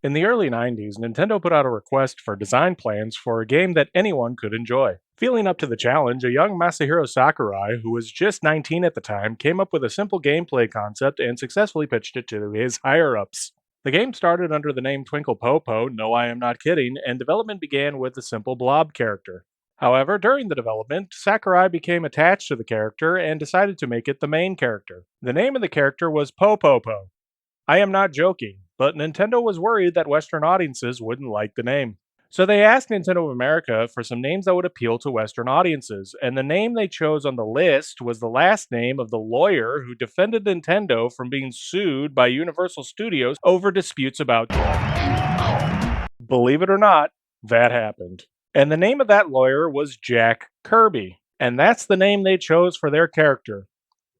In the early 90s, Nintendo put out a request for design plans for a game that anyone could enjoy. Feeling up to the challenge, a young Masahiro Sakurai, who was just 19 at the time, came up with a simple gameplay concept and successfully pitched it to his higher ups. The game started under the name Twinkle Popo, no, I am not kidding, and development began with a simple blob character. However, during the development, Sakurai became attached to the character and decided to make it the main character. The name of the character was Popopo. I am not joking, but Nintendo was worried that Western audiences wouldn't like the name. So they asked Nintendo of America for some names that would appeal to Western audiences, and the name they chose on the list was the last name of the lawyer who defended Nintendo from being sued by Universal Studios over disputes about. Believe it or not, that happened. And the name of that lawyer was Jack Kirby, and that's the name they chose for their character,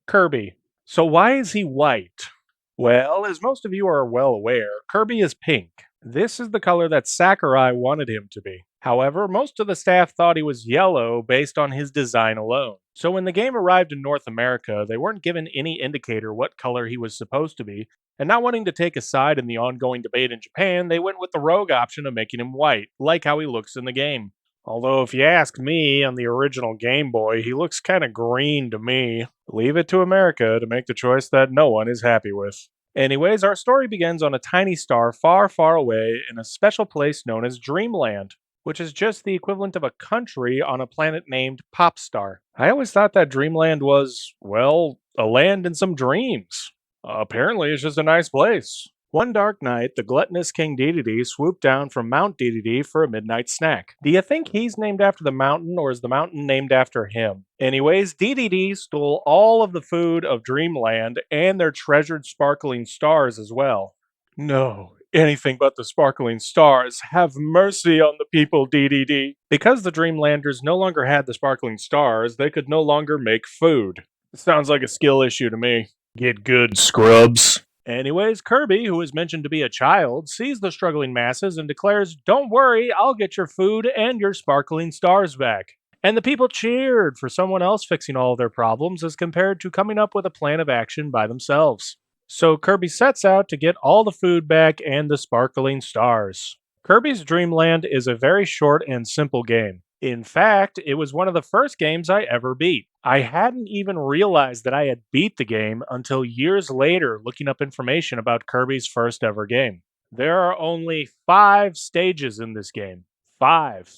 Kirby. So why is he white? Well, as most of you are well aware, Kirby is pink. This is the color that Sakurai wanted him to be. However, most of the staff thought he was yellow based on his design alone. So when the game arrived in North America, they weren't given any indicator what color he was supposed to be, and not wanting to take a side in the ongoing debate in Japan, they went with the rogue option of making him white, like how he looks in the game. Although, if you ask me, on the original Game Boy, he looks kinda green to me. Leave it to America to make the choice that no one is happy with. Anyways, our story begins on a tiny star far, far away in a special place known as Dreamland, which is just the equivalent of a country on a planet named Popstar. I always thought that Dreamland was, well, a land in some dreams. Apparently, it's just a nice place. One dark night, the gluttonous King Dedede swooped down from Mount Dedede for a midnight snack. Do you think he's named after the mountain, or is the mountain named after him? Anyways, Dedede stole all of the food of Dreamland and their treasured sparkling stars as well. No, anything but the sparkling stars. Have mercy on the people, Dedede. Because the Dreamlanders no longer had the sparkling stars, they could no longer make food. It sounds like a skill issue to me. Get good, scrubs. Anyways, Kirby, who is mentioned to be a child, sees the struggling masses and declares, "Don't worry, I'll get your food and your sparkling stars back." And the people cheered for someone else fixing all of their problems as compared to coming up with a plan of action by themselves. So Kirby sets out to get all the food back and the sparkling stars. Kirby's Dream Land is a very short and simple game. In fact, it was one of the first games I ever beat. I hadn't even realized that I had beat the game until years later looking up information about Kirby's first ever game. There are only 5 stages in this game. 5.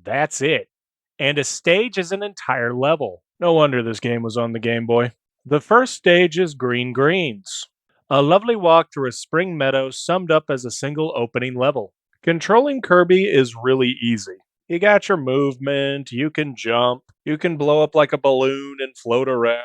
That's it. And a stage is an entire level. No wonder this game was on the Game Boy. The first stage is Green Greens, a lovely walk through a spring meadow summed up as a single opening level. Controlling Kirby is really easy. You got your movement, you can jump, you can blow up like a balloon and float around,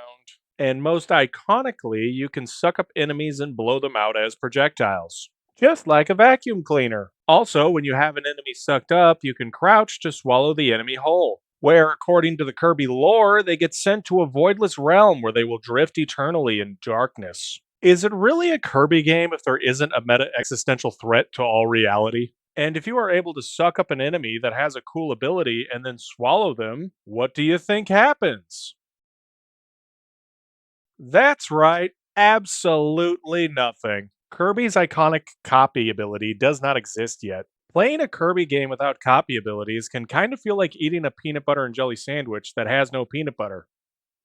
and most iconically, you can suck up enemies and blow them out as projectiles, just like a vacuum cleaner. Also, when you have an enemy sucked up, you can crouch to swallow the enemy whole, where, according to the Kirby lore, they get sent to a voidless realm where they will drift eternally in darkness. Is it really a Kirby game if there isn't a meta existential threat to all reality? And if you are able to suck up an enemy that has a cool ability and then swallow them, what do you think happens? That's right, absolutely nothing. Kirby's iconic copy ability does not exist yet. Playing a Kirby game without copy abilities can kind of feel like eating a peanut butter and jelly sandwich that has no peanut butter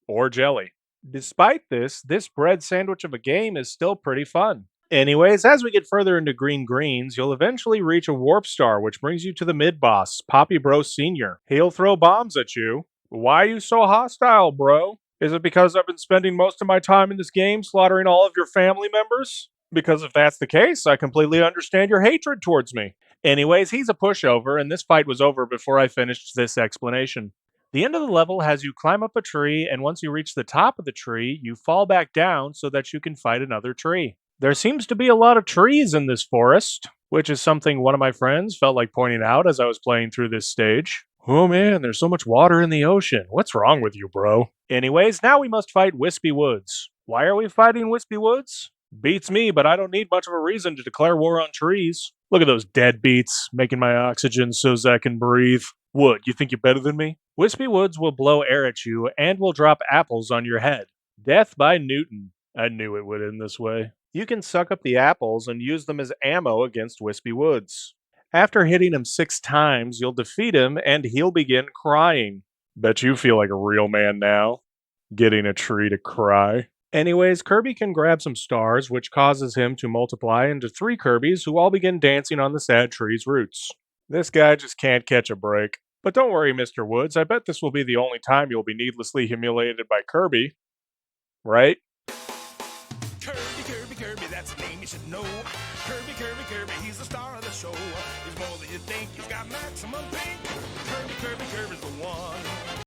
or jelly. Despite this bread sandwich of a game is still pretty fun. Anyways, as we get further into Green Greens, you'll eventually reach a warp star, which brings you to the mid-boss, Poppy Bro Sr. He'll throw bombs at you. Why are you so hostile, bro? Is it because I've been spending most of my time in this game slaughtering all of your family members? Because if that's the case, I completely understand your hatred towards me. Anyways, he's a pushover, and this fight was over before I finished this explanation. The end of the level has you climb up a tree, and once you reach the top of the tree, you fall back down so that you can fight another tree. There seems to be a lot of trees in this forest, which is something one of my friends felt like pointing out as I was playing through this stage. Oh man, there's so much water in the ocean. What's wrong with you, bro? Anyways, now we must fight Wispy Woods. Why are we fighting Wispy Woods? Beats me, but I don't need much of a reason to declare war on trees. Look at those deadbeats, making my oxygen so I can breathe. What, you think you're better than me? Wispy Woods will blow air at you and will drop apples on your head. Death by Newton. I knew it would end this way. You can suck up the apples and use them as ammo against Wispy Woods. After hitting him 6 times, you'll defeat him and he'll begin crying. Bet you feel like a real man now, getting a tree to cry. Anyways, Kirby can grab some stars, which causes him to multiply into 3 Kirbys who all begin dancing on the sad tree's roots. This guy just can't catch a break. But don't worry, Mr. Woods, I bet this will be the only time you'll be needlessly humiliated by Kirby. Right? Kirby, Kirby, Kirby, that's the name you should know. Kirby, Kirby, Kirby, he's the star of the show. He's more than you think, he's got maximum pink. Kirby, Kirby, Kirby's the one.